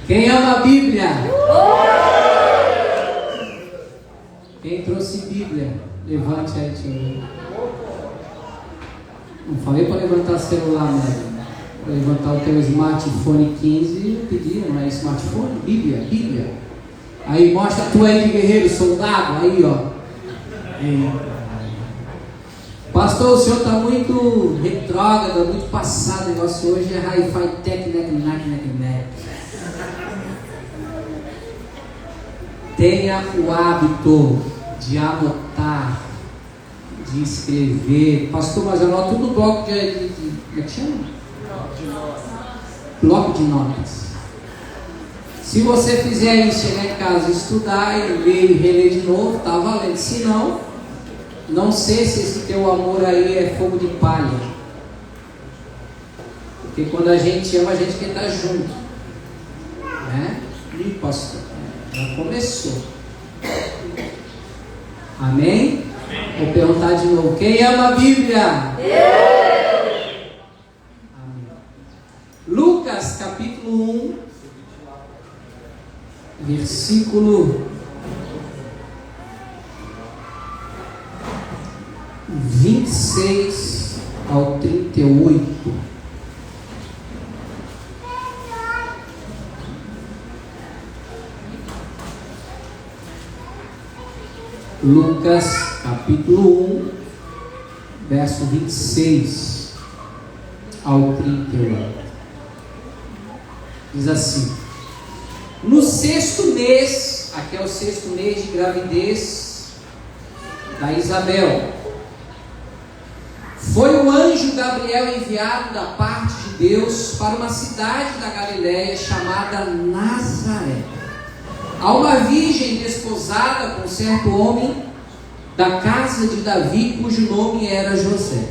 Quem ama a Bíblia? Quem trouxe Bíblia? Levante aí, tio. Não falei para levantar celular, mas para levantar o teu smartphone 15, eu pedi, não é smartphone? Bíblia. Aí mostra tu aí de guerreiro, soldado, aí ó. Pastor, o senhor está muito retrógrado, muito passado. O negócio hoje é hi-fi tech, né. Tenha o hábito de anotar, de escrever. Pastor, mas eu anoto tudo no bloco de como é que chama? Bloco de notas. Se você fizer isso, chegar em casa, estudar e ler e reler de novo, está valendo. Se não sei se esse teu amor aí é fogo de palha. Porque quando a gente ama, a gente quer estar junto. Né? E pastor, já começou. Amém? Vou perguntar de novo. Quem ama a Bíblia? Amém. Lucas capítulo 1, versículo 26 ao 38. Lucas capítulo 1, verso 26 ao 38. Diz assim: no sexto mês, aqui é o sexto mês de gravidez da Isabel, foi o anjo Gabriel enviado da parte de Deus para uma cidade da Galiléia chamada Nazaré, a uma virgem desposada com certo homem da casa de Davi, cujo nome era José.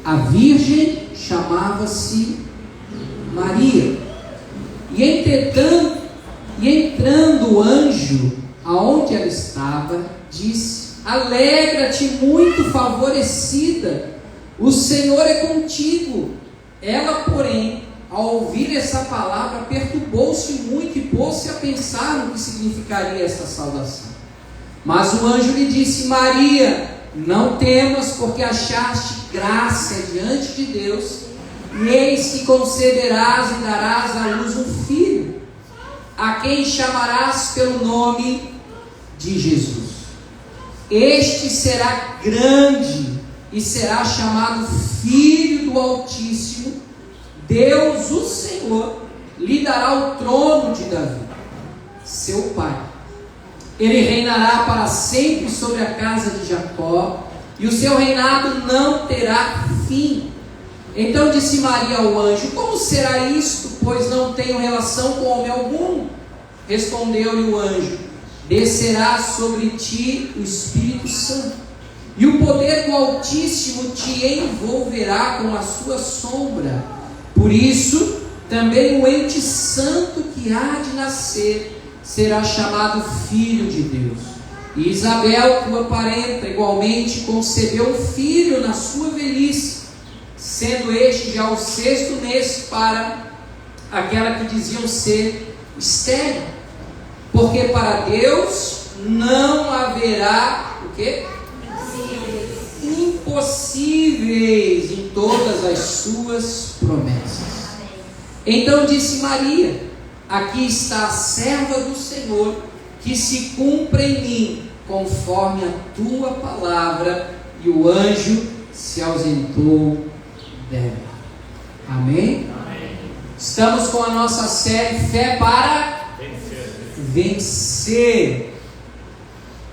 A virgem chamava-se Maria. E entrando o anjo aonde ela estava, disse: alegra-te, muito favorecida, o Senhor é contigo. Ela, porém, ao ouvir essa palavra, perturbou-se muito e pôs-se a pensar no que significaria essa saudação. Mas o anjo lhe disse: Maria, não temas, porque achaste graça diante de Deus, e eis que conceberás e darás à luz um filho, a quem chamarás pelo nome de Jesus. Este será grande e será chamado Filho do Altíssimo. Deus, o Senhor, lhe dará o trono de Davi, seu pai. Ele reinará para sempre sobre a casa de Jacó, e o seu reinado não terá fim. Então disse Maria ao anjo: como será isto, pois não tenho relação com homem algum? Respondeu-lhe o anjo: descerá sobre ti o Espírito Santo, e o poder do Altíssimo te envolverá com a sua sombra. Por isso, também o ente santo que há de nascer será chamado Filho de Deus. E Isabel, tua parenta, igualmente concebeu um filho na sua velhice, sendo este já o sexto mês para aquela que diziam ser estéril, porque para Deus não haverá o quê? Impossíveis em todas as suas promessas. Então disse Maria: aqui está a serva do Senhor, que se cumpra em mim conforme a tua palavra. E o anjo se ausentou dela. Amém? Amém. Estamos com a nossa série Fé para Vencer.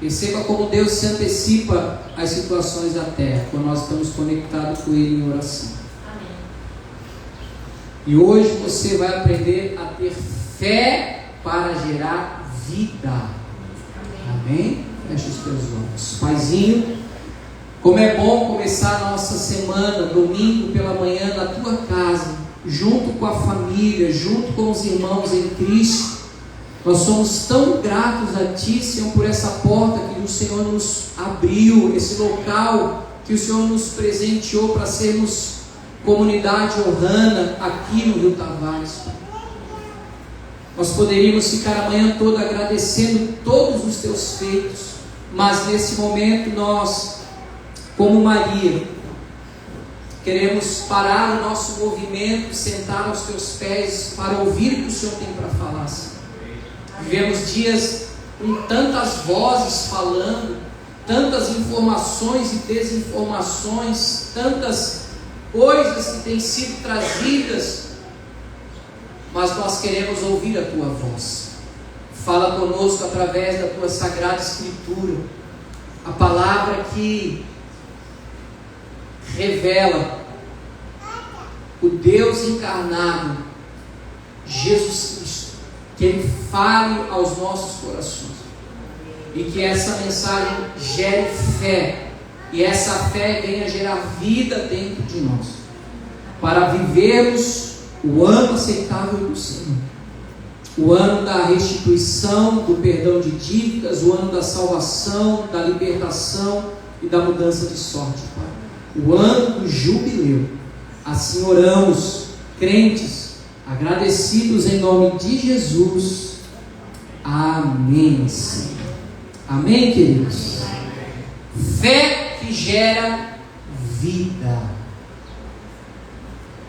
Perceba como Deus se antecipa às situações da terra, quando nós estamos conectados com Ele em oração. Amém. E hoje você vai aprender a ter fé para gerar vida. Amém? Feche os teus olhos. Paizinho, como é bom começar a nossa semana, domingo pela manhã, na tua casa, junto com a família, junto com os irmãos em Cristo. Nós somos tão gratos a Ti, Senhor, por essa porta que o Senhor nos abriu, esse local que o Senhor nos presenteou para sermos comunidade Ohana aqui no Rio Tavares. Nós poderíamos ficar a manhã toda agradecendo todos os teus feitos, mas nesse momento nós, como Maria, queremos parar o nosso movimento, sentar aos teus pés para ouvir o que o Senhor tem para falar. Vivemos dias com tantas vozes falando, tantas informações e desinformações, tantas coisas que têm sido trazidas, mas nós queremos ouvir a tua voz. Fala conosco através da tua sagrada escritura, a palavra que revela o Deus encarnado, Jesus Cristo, que Ele fale aos nossos corações e que essa mensagem gere fé, e essa fé venha gerar vida dentro de nós, para vivermos o ano aceitável do Senhor, o ano da restituição, do perdão de dívidas, o ano da salvação, da libertação e da mudança de sorte, Pai. O ano do jubileu. Assim oramos, crentes, agradecidos em nome de Jesus. Amém. Amém, queridos? Fé que gera vida.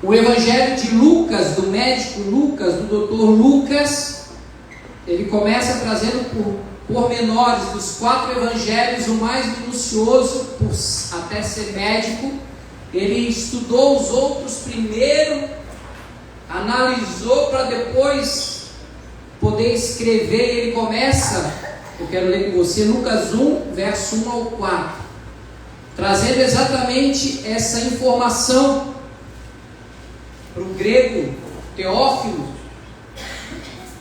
O Evangelho de Lucas, do médico Lucas, do doutor Lucas, ele começa trazendo por pormenores dos 4 evangelhos, o mais minucioso, por até ser médico. Ele estudou os outros primeiro, analisou para depois poder escrever. Ele começa, eu quero ler com você, Lucas 1, verso 1 ao 4, trazendo exatamente essa informação para o grego Teófilo.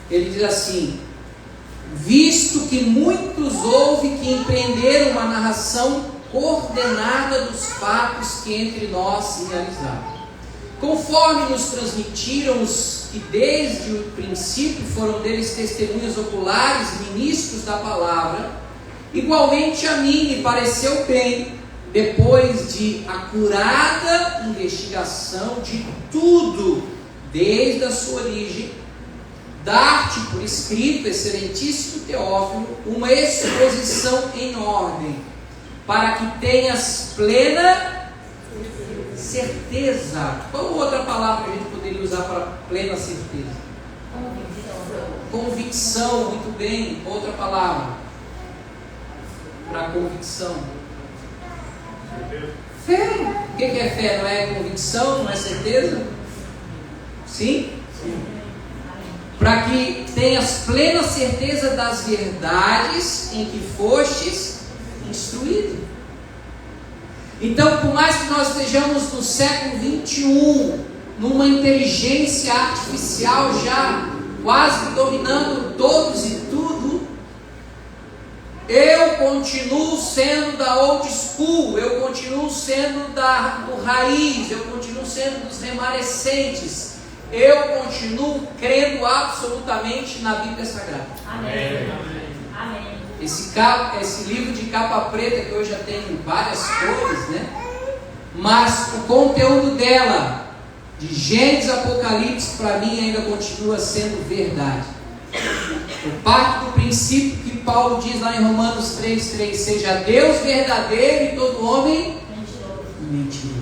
Ele diz assim: visto que muitos houve que empreenderam uma narração coordenada dos fatos que entre nós se realizaram, conforme nos transmitiram os que desde o princípio foram deles testemunhas oculares, ministros da palavra, igualmente a mim me pareceu bem, depois de acurada investigação de tudo, desde a sua origem, dar-te por escrito, excelentíssimo Teófilo, uma exposição em ordem, para que tenhas plena certeza. Qual outra palavra a gente poderia usar para plena certeza? Convicção, muito bem. Outra palavra para convicção? Fé. O que é fé? Não é convicção? Não é certeza? Sim? Para que tenhas plena certeza das verdades em que fostes instruído. Então, por mais que nós estejamos no século 21, numa inteligência artificial já quase dominando todos e tudo, eu continuo sendo da old school, eu continuo sendo do raiz, eu continuo sendo dos remanescentes, eu continuo crendo absolutamente na Bíblia Sagrada. Amém. Amém. Esse livro de capa preta, que hoje já tem várias cores, né? Mas o conteúdo dela, de Gênesis a Apocalipse, para mim ainda continua sendo verdade. Eu parto do princípio que Paulo diz lá em Romanos 3,3: seja Deus verdadeiro e todo homem mentiroso.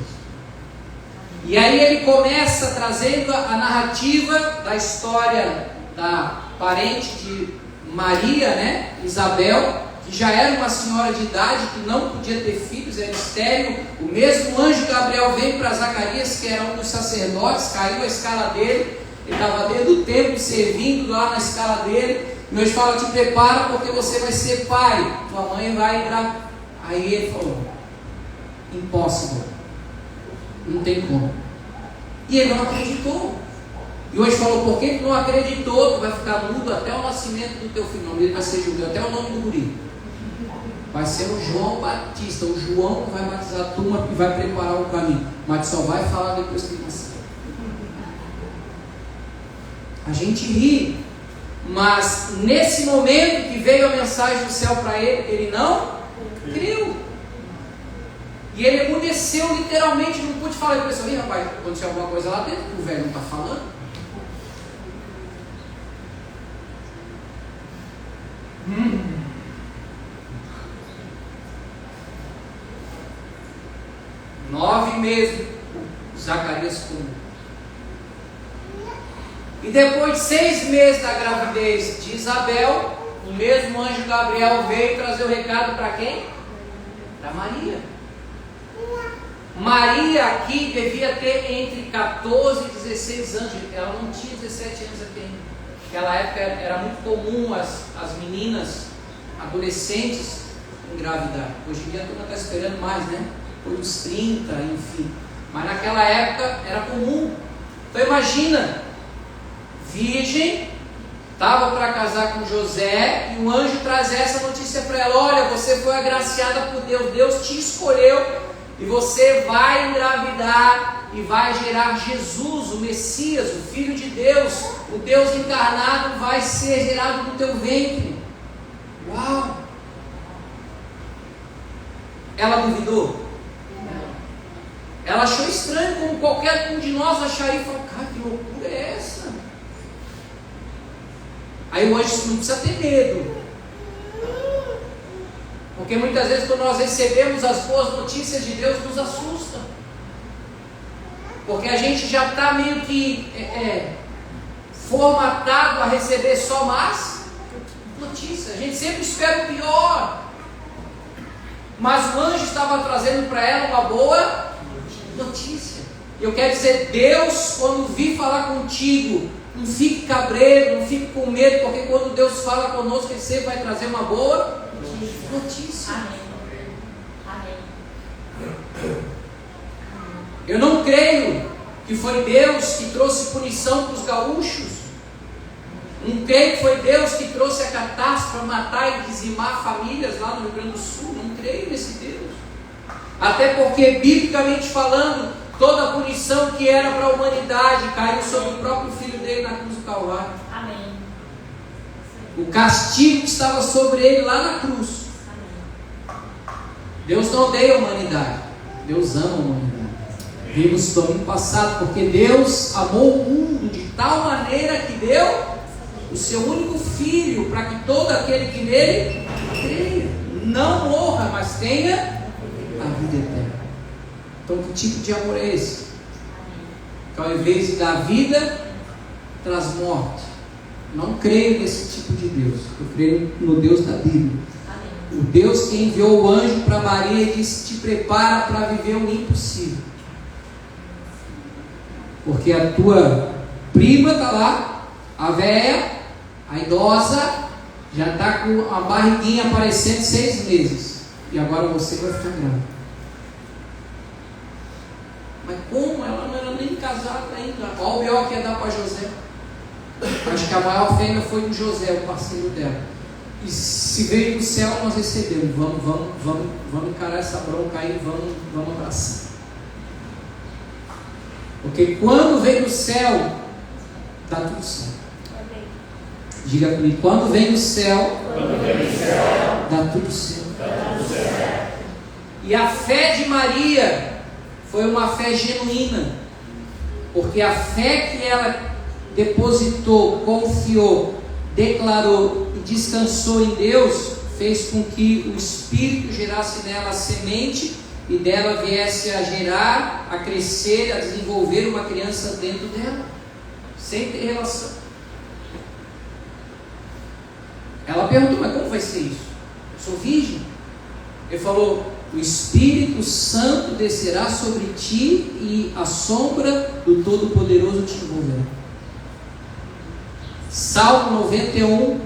E aí ele começa trazendo a narrativa da história da parente de Maria, né? Isabel, que já era uma senhora de idade, que não podia ter filhos, era estéril. O mesmo anjo Gabriel vem para Zacarias, que era um dos sacerdotes, caiu a escala dele, ele estava dentro do templo servindo lá na escala dele. Deus fala: te prepara porque você vai ser pai, tua mãe vai entrar. Aí ele falou: impossível, não tem como. E ele não acreditou. E hoje falou: por que tu não acreditou? Tu vai ficar mudo até o nascimento do teu filho. Ele vai ser judeu, até o nome do guri vai ser o João Batista, o João que vai batizar a turma e vai preparar o caminho, mas só vai falar depois que nascer. A gente ri, mas nesse momento que veio a mensagem do céu para ele, ele não creu. E ele emudeceu literalmente, não pude falar. Ele pensou: ih, rapaz, aconteceu alguma coisa lá dentro, o velho não está falando. 9 meses, Zacarias ficou. E depois de 6 meses da gravidez de Isabel, o mesmo anjo Gabriel veio trazer o recado para quem? Para Maria. Maria aqui devia ter entre 14 e 16 anos. Ela não tinha 17 anos aqui ainda. Naquela época era muito comum as meninas adolescentes engravidar. Hoje em dia a turma está esperando mais, né? Por uns 30, enfim. Mas naquela época era comum. Então imagina, virgem, estava para casar com José, e o anjo traz essa notícia para ela: olha, você foi agraciada por Deus, Deus te escolheu, e você vai engravidar e vai gerar Jesus, o Messias, o Filho de Deus, o Deus encarnado vai ser gerado no teu ventre. Uau! Ela duvidou? Ela achou estranho, como qualquer um de nós acharia, e falou: cara, que loucura é essa? Aí o anjo não precisa ter medo, porque muitas vezes quando nós recebemos as boas notícias de Deus, nos assusta, porque a gente já está meio que formatado a receber só más notícias. A gente sempre espera o pior, mas o anjo estava trazendo para ela uma boa notícia. E eu quero dizer, Deus, quando vir falar contigo, não fique cabreiro, não fique com medo, porque quando Deus fala conosco, Ele sempre vai trazer uma boa notícia. Amém. Eu não creio que foi Deus que trouxe punição para os gaúchos. Não creio que foi Deus que trouxe a catástrofe para matar e dizimar famílias lá no Rio Grande do Sul. Não creio nesse Deus. Até porque, biblicamente falando, toda a punição que era para a humanidade caiu sobre o próprio Filho dele na cruz do Calvário. Amém. O castigo que estava sobre ele lá na cruz. Amém. Deus não odeia a humanidade, Deus ama a humanidade. Vimos no domingo passado, porque Deus amou o mundo de tal maneira que deu o seu único Filho, para que todo aquele que nele creia não morra, mas tenha a vida eterna. Então, que tipo de amor é esse? Que ao invés de dar vida, traz morte. Não creio nesse tipo de Deus. Eu creio no Deus da Bíblia. Amém. O Deus que enviou o anjo para Maria e disse: te prepara para viver o impossível. Porque a tua prima está lá, a velha, a idosa, já está com a barriguinha aparecendo 6 meses. E agora você vai ficar grávida. Mas como? Ela não era nem casada ainda. Olha o B.O. que ia dar para José. Acho que a maior fêmea foi do José, o parceiro dela. E se veio do céu, nós recebemos. Vamos encarar essa bronca aí, vamos abraçar. Porque quando vem do céu, dá tudo certo. Diga comigo: quando vem do céu, dá tudo certo. E a fé de Maria foi uma fé genuína, porque a fé que ela depositou, confiou, declarou e descansou em Deus, fez com que o Espírito gerasse nela a semente e dela viesse a gerar, a crescer, a desenvolver uma criança dentro dela, sem ter relação. Ela perguntou: mas como vai ser isso? Eu sou virgem. Ele falou: o Espírito Santo descerá sobre ti e a sombra do Todo-Poderoso te envolverá. Salmo 91,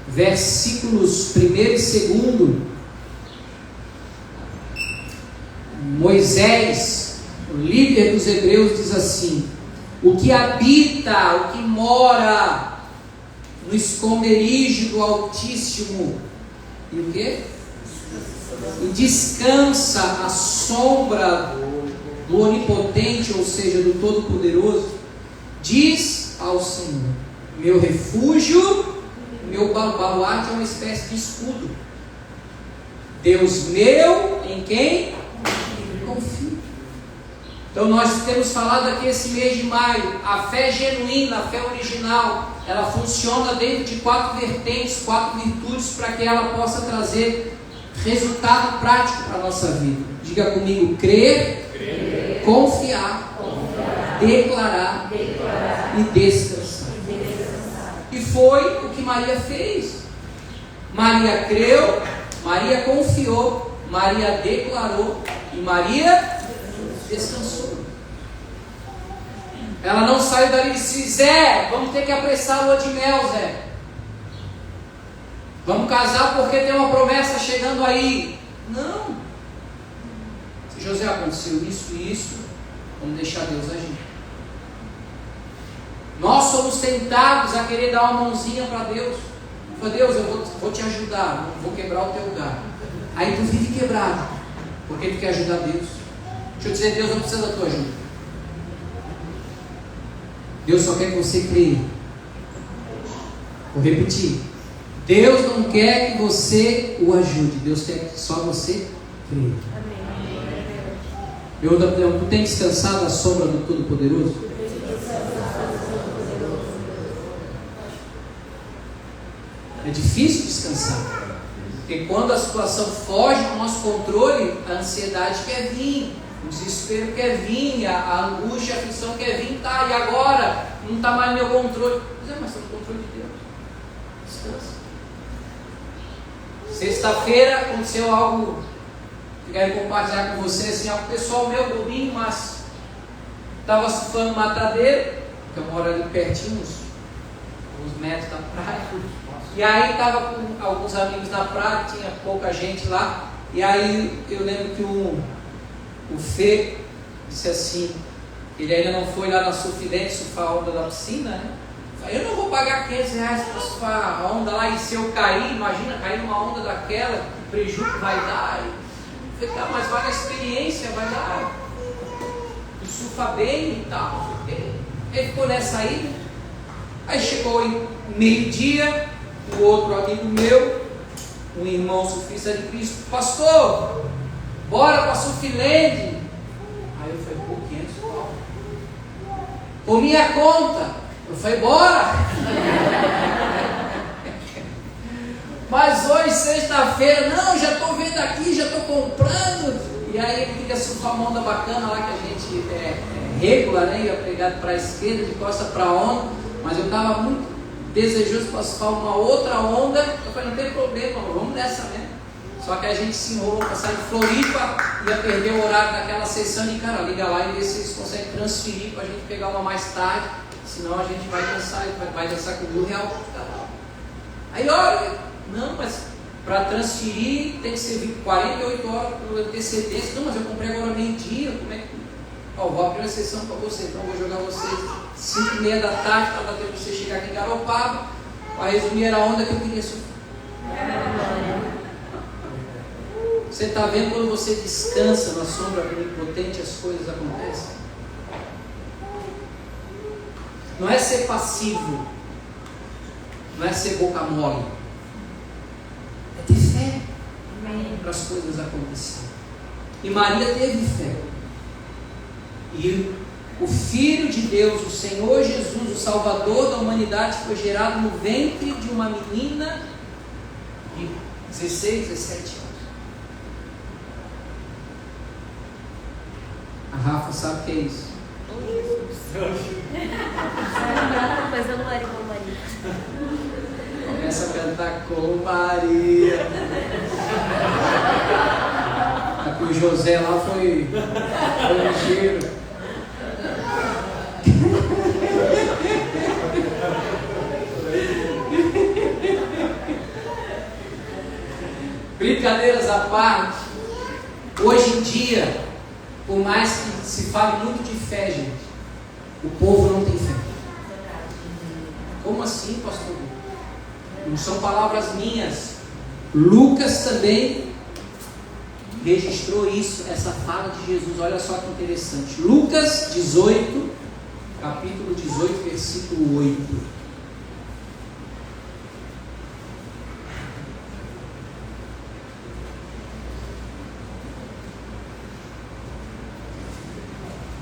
versículos 1 e 2. Moisés, o líder dos hebreus, diz assim: o que habita, o que mora no esconderijo do Altíssimo, e o quê? E descansa à sombra do Onipotente, ou seja, do Todo-Poderoso, diz ao Senhor: meu refúgio, meu baluarte, é uma espécie de escudo. Deus meu, em quem confio. Então nós temos falado aqui esse mês de maio, a fé genuína, a fé original, ela funciona dentro de 4 vertentes, 4 virtudes, para que ela possa trazer resultado prático para a nossa vida. Diga comigo: crer, confiar, declarar e descansar. E foi o que Maria fez. Maria creu, Maria confiou, Maria declarou e Maria descansou. Ela não saiu dali e disse: Zé, vamos ter que apressar a lua de mel, Zé. Vamos casar porque tem uma promessa chegando aí. Não. Se José, aconteceu isso e isso, vamos deixar Deus agir. Nós somos tentados a querer dar uma mãozinha para Deus. Fala: Deus, eu vou te ajudar, não vou quebrar o teu galho. Aí tu vive quebrado, porque tu quer ajudar Deus. Deixa eu dizer: Deus não precisa da tua ajuda. Deus só quer que você creia. Vou repetir: Deus não quer que você o ajude, Deus quer que só você creia. Tu tem descansado à sombra do Todo-Poderoso? É difícil descansar, porque quando a situação foge do nosso controle, a ansiedade quer vir, o desespero quer vir, a angústia, a aflição quer vir. Tá, e agora? Não está mais no meu controle. Mas está no controle de Deus. Descansa. Sexta-feira aconteceu algo que quero compartilhar com você, assim, algo pessoal meu, bobinho, mas estava surfando no Matadeiro, que eu moro ali pertinho, uns metros da praia. E aí estava com alguns amigos na praia, tinha pouca gente lá. E aí eu lembro que o Fê disse assim, ele ainda não foi lá na Surfidente surfar a onda da piscina, né? Eu não vou pagar R$500 para surfar a onda lá, e se eu cair, imagina cair numa onda daquela, que prejuízo que vai dar. Eu falei: tá, mas vale a experiência, vai dar. Tu surfa bem e tal. Ele ficou nessa aí, né? Aí chegou em meio-dia, o outro amigo meu, um irmão surfista de Cristo: pastor, bora para Surfland. Aí eu falei: pô, 500 pau. Por minha conta. Eu falei: bora. Mas hoje, sexta-feira, não, já estou vendo aqui, já estou comprando. E aí ele queria surfar uma onda bacana lá, que a gente regula, né? Ia pegado para a esquerda, de costa para a onda. Mas eu estava muito desejoso para surfar uma outra onda. Eu falei: não tem problema, vamos nessa mesmo. Só que a gente se enrolou para sair de Floripa, ia perder o horário daquela sessão. E cara, liga lá e vê se eles conseguem transferir para a gente pegar uma mais tarde. Senão a gente vai dançar com R$1.000. Aí olha, não, mas para transferir tem que ser 48 horas por antecedência. Não, mas eu comprei agora meio-dia. Como é que. Vou abrir uma sessão para você, então vou jogar vocês 5h30 da tarde para dar tempo de você chegar aqui em Garopaba. Para resumir, era a onda que eu queria surfar. Você está vendo, quando você descansa na sombra onipotente, as coisas acontecem? Não é ser passivo, não é ser boca mole, é ter fé para as coisas acontecerem. E Maria teve fé. E o Filho de Deus, o Senhor Jesus, o Salvador da humanidade, foi gerado no ventre de uma menina de 16, 17 anos. A Rafa sabe o que é isso. Mas eu não era igual Maria. Começa a cantar com Maria. Aqui o José lá foi ligeiro. Brincadeiras à parte, hoje em dia, por mais que se fale muito de fé, gente, o povo não tem fé. Como assim, pastor? Não são palavras minhas. Lucas também registrou isso, essa fala de Jesus. Olha só que interessante. Lucas 18, capítulo 18, versículo 8.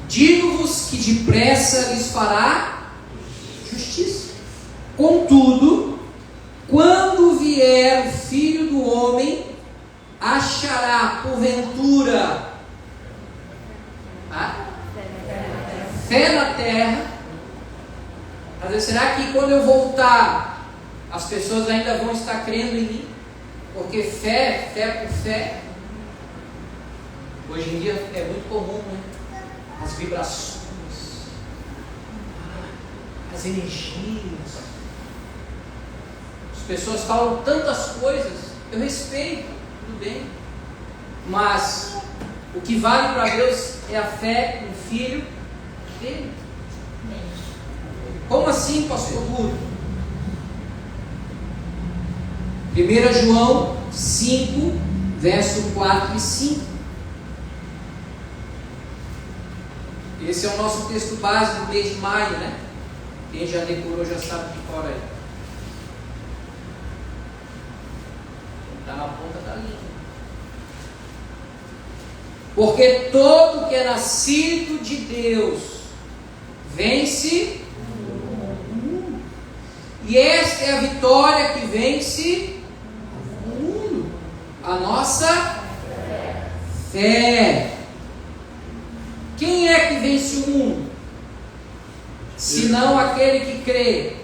Digo-vos que depressa lhes fará justiça. Contudo, quando vier o Filho do Homem, achará porventura Deus, será que quando eu voltar, as pessoas ainda vão estar crendo em mim? Porque fé por fé. Hoje em dia é muito comum, né? As vibrações, as energias. As pessoas falam tantas coisas, eu respeito, tudo bem. Mas o que vale para Deus é a fé no Filho dele. Como assim, pastor Ruro? 1 João 5, verso 4 e 5. Esse é o nosso texto base do mês de maio, né? Quem já decorou já sabe de fora aí. Está na ponta da língua. Porque todo que é nascido de Deus vence o mundo. E esta é a vitória que vence o mundo. A nossa fé. Quem é que vence o mundo? Senão aquele que crê.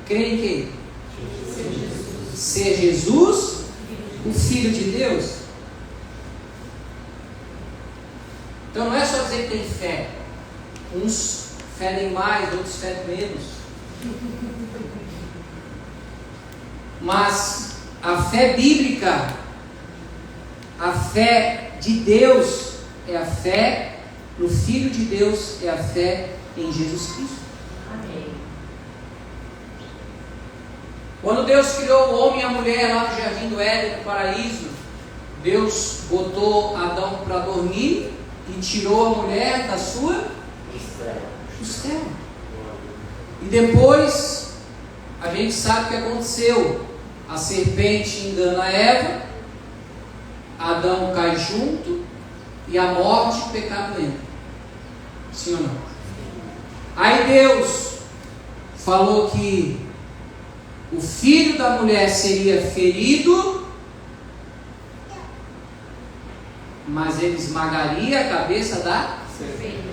Crê em quem? Ser Jesus, o Filho de Deus. Então não é só dizer que tem fé. Uns fedem mais, outros fedem menos. Mas a fé bíblica, a fé de Deus, é a fé no Filho de Deus, é a fé em Jesus Cristo. Amém. Quando Deus criou o homem e a mulher lá no jardim do Éden, no paraíso, Deus botou Adão para dormir e tirou a mulher da sua costela. E depois, a gente sabe o que aconteceu. A serpente engana Eva, Adão cai junto e a morte, pecado entra. Sim ou não? Aí Deus falou que o filho da mulher seria ferido, mas ele esmagaria a cabeça da serpente.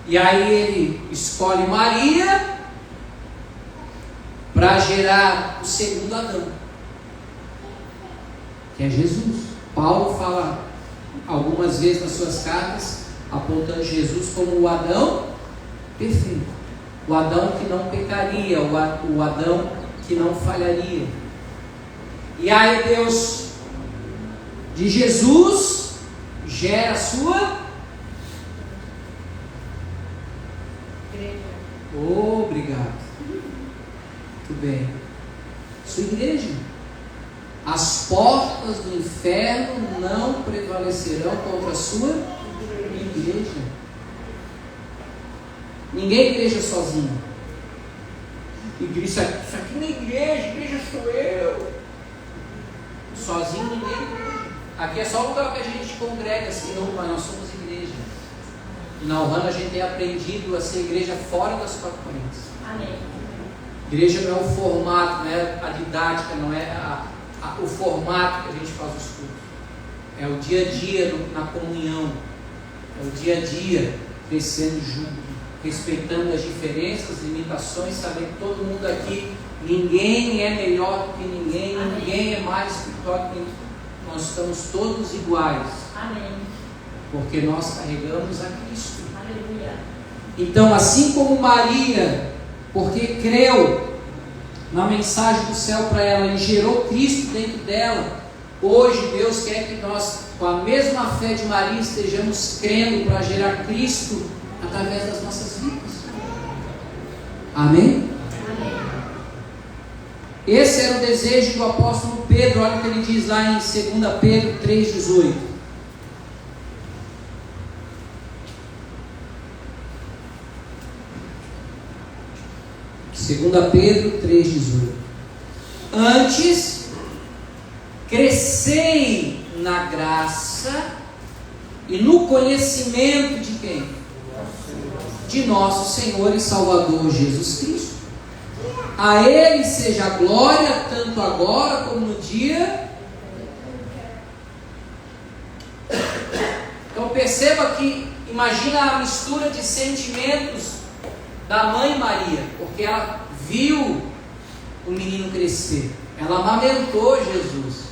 E aí ele escolhe Maria para gerar o segundo Adão, que é Jesus. Paulo fala algumas vezes nas suas cartas, apontando Jesus como o Adão perfeito, o Adão que não pecaria, o Adão que não falharia. E aí Deus de Jesus gera a sua igreja. Obrigado. Muito bem. Sua igreja. As portas do inferno não prevalecerão contra a sua igreja. Ninguém é igreja sozinho. Isso aqui não é igreja sou eu. Sozinho ninguém é igreja. Aqui é só o lugar que a gente congrega assim, não, mas nós somos igreja. E na Ohana a gente tem aprendido a ser igreja fora das quatro paredes. Amém. Igreja não é o formato, não é a didática, não é o formato que a gente faz os cultos. É o dia a dia na comunhão. É o dia a dia crescendo junto, respeitando as diferenças, limitações, sabendo que todo mundo aqui, ninguém é melhor do que ninguém, Amém. Ninguém é mais espiritual do que ninguém. Nós estamos todos iguais. Amém. Porque nós carregamos a Cristo. Aleluia. Então, assim como Maria, porque creu na mensagem do céu para ela e gerou Cristo dentro dela, hoje Deus quer que nós, com a mesma fé de Maria, estejamos crendo para gerar Cristo através das nossas vidas. Amém? Amém. Esse era o desejo do apóstolo Pedro. Olha o que ele diz lá em 2 Pedro 3,18. Segunda Pedro 3,18. Antes, crescei na graça e no conhecimento de quem? De nosso Senhor e Salvador Jesus Cristo. A Ele seja a glória, tanto agora como no dia. Então perceba que, imagina a mistura de sentimentos da mãe Maria, porque ela viu o menino crescer, ela amamentou Jesus,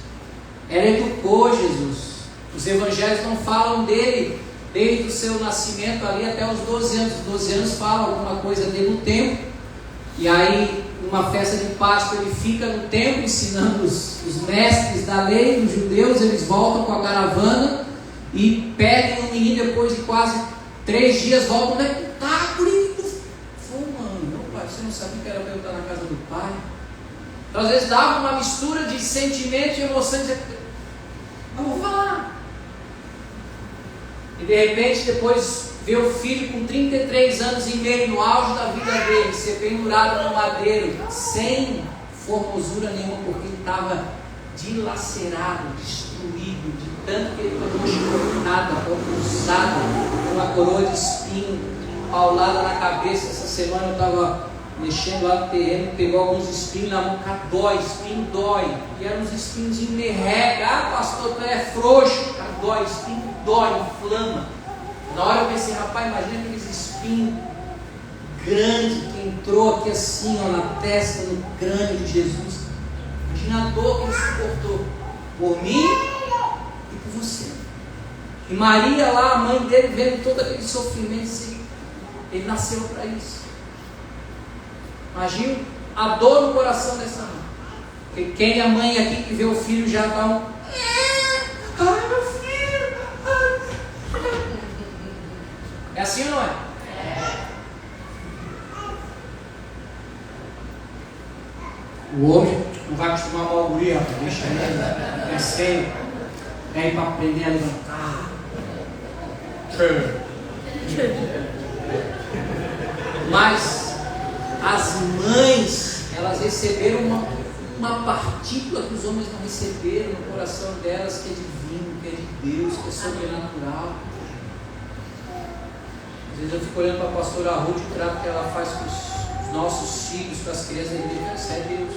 ela educou Jesus. Os evangelhos não falam dele desde o seu nascimento ali até os 12 anos. Os 12 anos falam alguma coisa dele no templo, e aí numa festa de Páscoa ele fica no templo ensinando os mestres da lei, os judeus. Eles voltam com a caravana e pedem o menino depois de quase 3 dias, voltam, onde é que tá, bonito? Falou, mano, meu pai, você não sabia que era para eu estar na casa do pai? Então às vezes dava uma mistura de sentimento e emoção, e dizia, vamos lá. E de repente depois vê o filho com 33 anos e meio, no auge da vida dele, ser pendurado no madeiro, sem formosura nenhuma, porque ele estava dilacerado, destruído, de tanto que ele tomou chicotada, compulsada, uma coroa de espinho, paulada na cabeça. Essa semana eu estava mexendo lá no terreno, pegou alguns espinhos na mão, cara, dói, espinho dói, e eram uns espinhos de merrega. Ah, pastor, tu é frouxo, cara, dói, espinho dói, inflama. Na hora eu pensei, rapaz, imagina aqueles espinhos grandes que entrou aqui assim, ó, na testa, no crânio de Jesus. Imagina a dor que ele suportou por mim e por você. E Maria lá, a mãe dele, vendo todo aquele sofrimento, assim, ele nasceu para isso. Imagina a dor no coração dessa mãe. Porque quem é mãe aqui que vê o filho já está um... Ai, meu filho! É assim ou não é? O homem não vai acostumar mal a guria, deixa ele crescer, aí para aprender a levantar. Mas as mães, elas receberam uma partícula que os homens não receberam no coração delas, que é divino, que é de Deus, que é sobrenatural. Às vezes eu fico olhando para a pastora Ruth, o trato que ela faz com os nossos filhos, com as crianças, e digo, isso é Deus.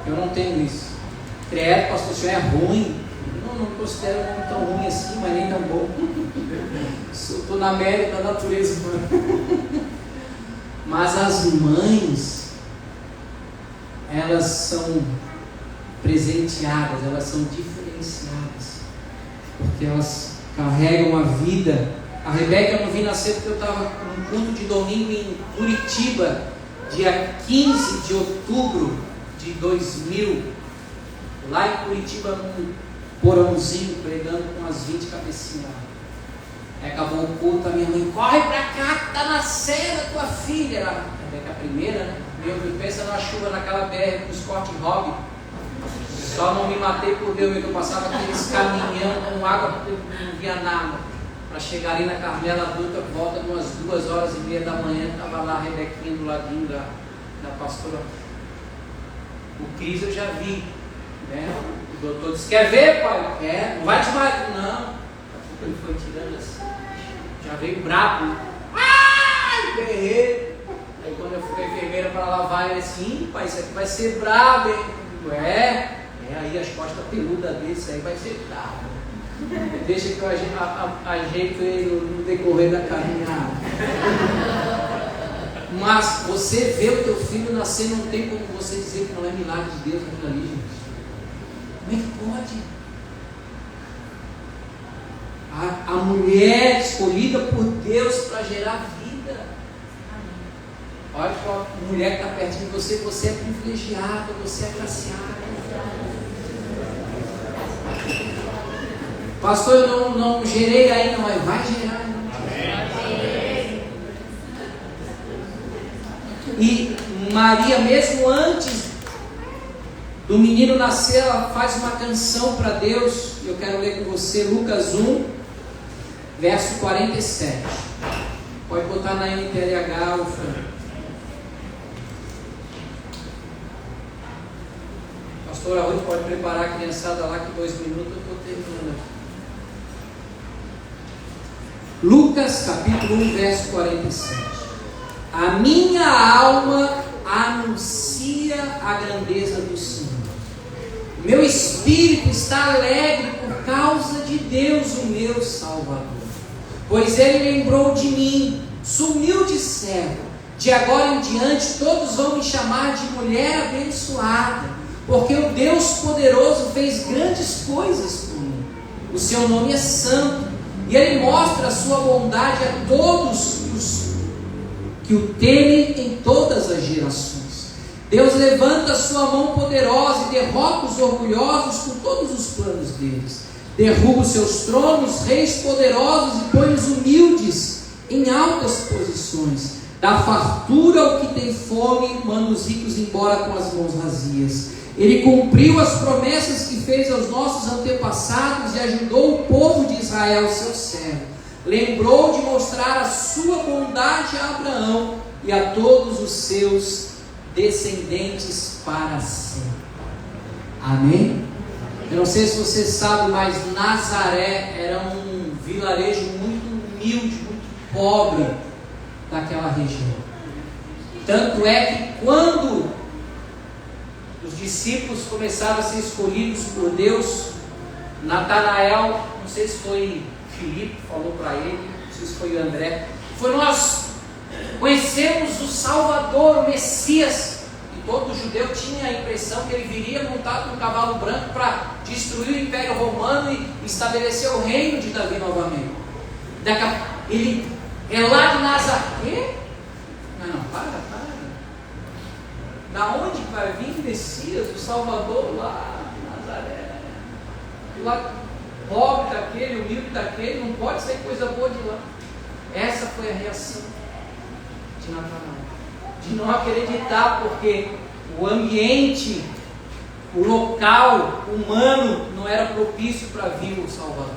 Eu não tenho isso. Credo, pastor, o senhor é ruim. Eu não considero tão ruim assim, mas nem tão bom. Eu estou na média da natureza humana. Mas as mães, elas são presenteadas, elas são diferenciadas, porque elas carregam a vida. A Rebeca eu não vi nascer porque eu estava num culto de domingo em Curitiba, dia 15 de outubro de 2000, lá em Curitiba, num porãozinho, pregando com umas 20 cabecinhas. Aí acabou o culto, a minha mãe, corre pra cá que está nascendo a tua filha. Era a Rebeca a primeira, né? Pensa na chuva naquela BR com o Scott Hobby. Só não me matei por Deus, eu passava aqueles caminhão com água porque eu não via nada. Para chegar ali na Carmela Adulta, volta de umas 2h30 da manhã, estava lá a Rebequinha do ladinho da pastora. O Cris eu já vi, né? O doutor disse, quer ver, pai? Quer? Não vai desmaiar? Não. Daqui a pouco ele foi tirando assim, já veio brabo. Ai, berrei. Aí quando eu fui a enfermeira para lavar, ele disse, pai, isso aqui vai ser brabo, hein? Eu digo, aí as costas peludas dele, isso aí vai ser brabo. Deixa que eu ajeito ele no decorrer da caminhada. Mas você vê o teu filho nascer, não tem como você dizer que não é milagre de Deus aquilo ali, gente. Como é que pode? A mulher escolhida por Deus para gerar vida. Olha para a mulher que está pertinho de você, você é privilegiada, você é agraciada. Pastor, eu não gerei ainda, mas vai gerar. Amém. E Maria, mesmo antes do menino nascer, ela faz uma canção para Deus. Eu quero ler com você Lucas 1, verso 47. Pode botar na NTLH, o Fran. Pastor Arroio pode preparar a criançada lá, que 2 minutos eu estou terminando. Lucas capítulo 1, verso 47. A minha alma anuncia a grandeza do Senhor. Meu espírito está alegre por causa de Deus, o meu Salvador. Pois ele lembrou de mim, sumiu de servo. De agora em diante todos vão me chamar de mulher abençoada, porque o Deus poderoso fez grandes coisas por mim. O seu nome é santo, e ele mostra a sua bondade a todos os que o temem em todas as gerações. Deus levanta a sua mão poderosa e derrota os orgulhosos com todos os planos deles. Derruba os seus tronos, reis poderosos, e põe os humildes em altas posições. Dá fartura ao que tem fome, manda os ricos embora com as mãos vazias. Ele cumpriu as promessas que fez aos nossos antepassados e ajudou o povo de Israel, seu servo. Lembrou de mostrar a sua bondade a Abraão e a todos os seus descendentes para sempre. Amém? Eu não sei se você sabe, mas Nazaré era um vilarejo muito humilde, muito pobre daquela região. Tanto é que quando os discípulos começaram a ser escolhidos por Deus, Natanael, não sei se foi Filipe, falou para ele, não sei se foi o André, nós conhecemos o Salvador, o Messias. E todo judeu tinha a impressão que ele viria montado num cavalo branco para destruir o Império Romano e estabelecer o reino de Davi novamente. Ele é lá de Nazaré? Não, para. Da onde vai vir o Messias, o Salvador, lá em Nazaré? Lá pobre daquele, humilde daquele, não pode sair coisa boa de lá. Essa foi a reação de Natanael, de não acreditar, porque o ambiente, o local humano não era propício para vir o Salvador.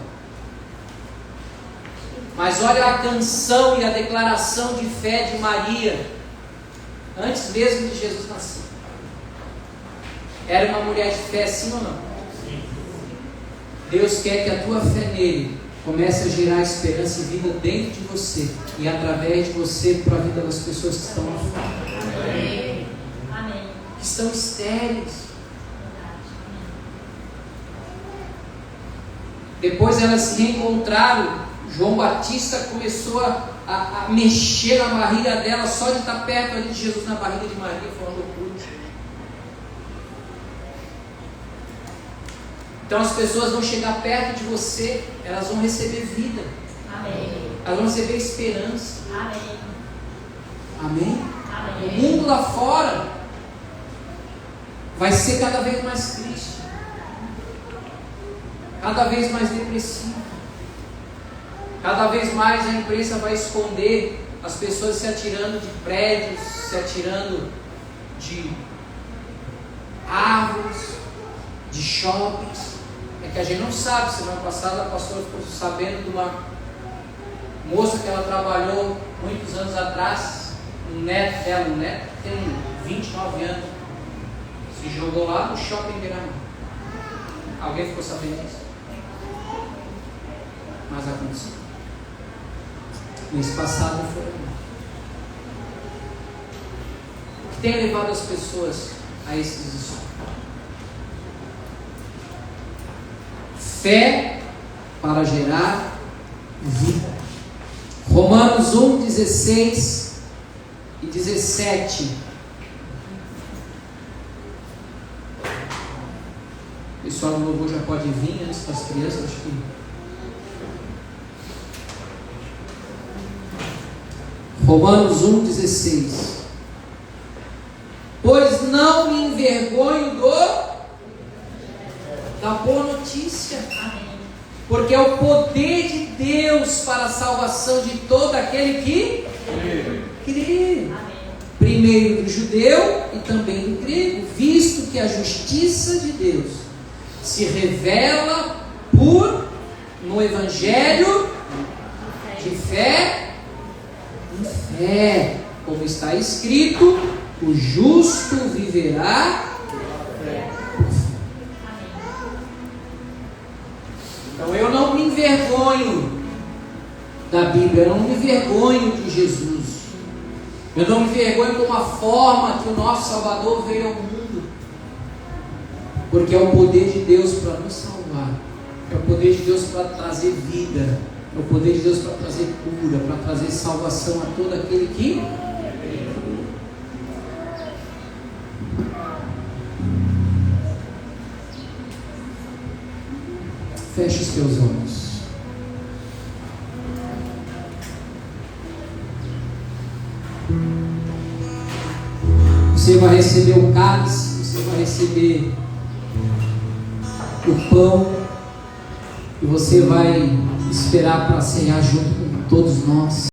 Mas olha a canção e a declaração de fé de Maria, antes mesmo de Jesus nascer. Era uma mulher de fé, sim ou não? Deus quer que a tua fé nele comece a gerar esperança e vida dentro de você e através de você para a vida das pessoas que estão lá fora. Amém. Que estão estéreis. Depois elas se reencontraram. João Batista começou a mexer na barriga dela só de estar perto ali de Jesus, na barriga de Maria. Foi uma loucura. Então as pessoas vão chegar perto de você, elas vão receber vida. Amém. Elas vão receber esperança. Amém. Amém? Amém. O mundo lá fora vai ser cada vez mais triste, cada vez mais depressivo, cada vez mais a imprensa vai esconder as pessoas se atirando de prédios, se atirando de árvores, de shoppings. É que a gente não sabe. Semana passada a pastora ficou sabendo de uma moça que ela trabalhou muitos anos atrás, um neto dela, tem 29 anos, se jogou lá no shopping Beira-Mar. Alguém ficou sabendo disso? Mas aconteceu. Mês passado foi. O que tem levado as pessoas a esse desespero? Fé para gerar vida. Romanos 1, 16 e 17. O pessoal do louvor já pode vir antes das crianças, acho que. Romanos 1, 16. Pois não me envergonho da boa notícia, porque é o poder de Deus para a salvação de todo aquele que crê. Primeiro do judeu e também do grego, visto que a justiça de Deus se revela no evangelho de fé em fé, como está escrito: o justo viverá por fé. Então eu não me envergonho da Bíblia, eu não me envergonho de Jesus, eu não me envergonho com a forma que o nosso Salvador veio ao mundo, porque é o poder de Deus para nos salvar É o poder de Deus para trazer vida. É o poder de Deus para trazer cura, para trazer salvação a todo aquele que... Feche os teus olhos. Você vai receber o cálice, você vai receber o pão, e você vai esperar para cear junto com todos nós.